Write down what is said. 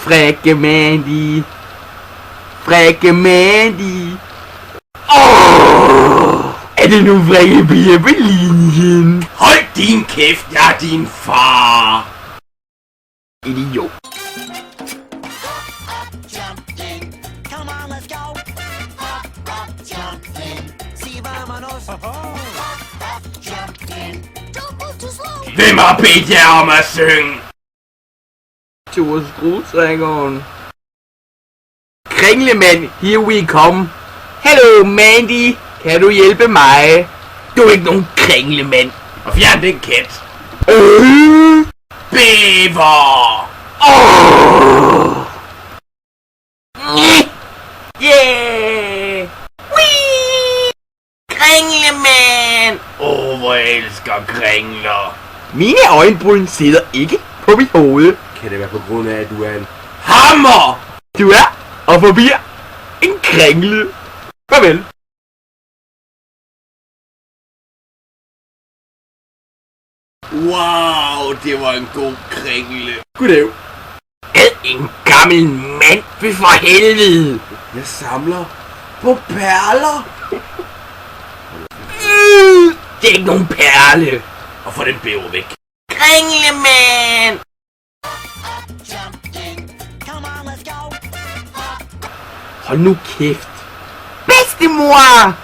Frække Mandy. Frække Mandy. Er det nu frække piger på linjen? Hold din kæft, jeg er din far. Idiot. Hvem har bedt jer om at synge? Tore Skruetrækkeren. Kringlemand, here we come. Hello Mandy, kan du hjælpe mig? Du er ikke nogen kringlemand. Og fjern den kat. Bæver! Yeah! Whee! Kringlemand! Hvor jeg elsker kringler. Mine øjenbryn sidder ikke på mit hoved. Kan det være på grund af, at du er en hammer? Du er og forbliver en kringle. Farvel. Wow, det var en god kringle. Goddag. En gammel mand, fy for helvede. Jeg samler på perler. Det er ikke nogen perle. Og få den bæver væk. Kringlemand. Hold nu kæft. Bedstemor!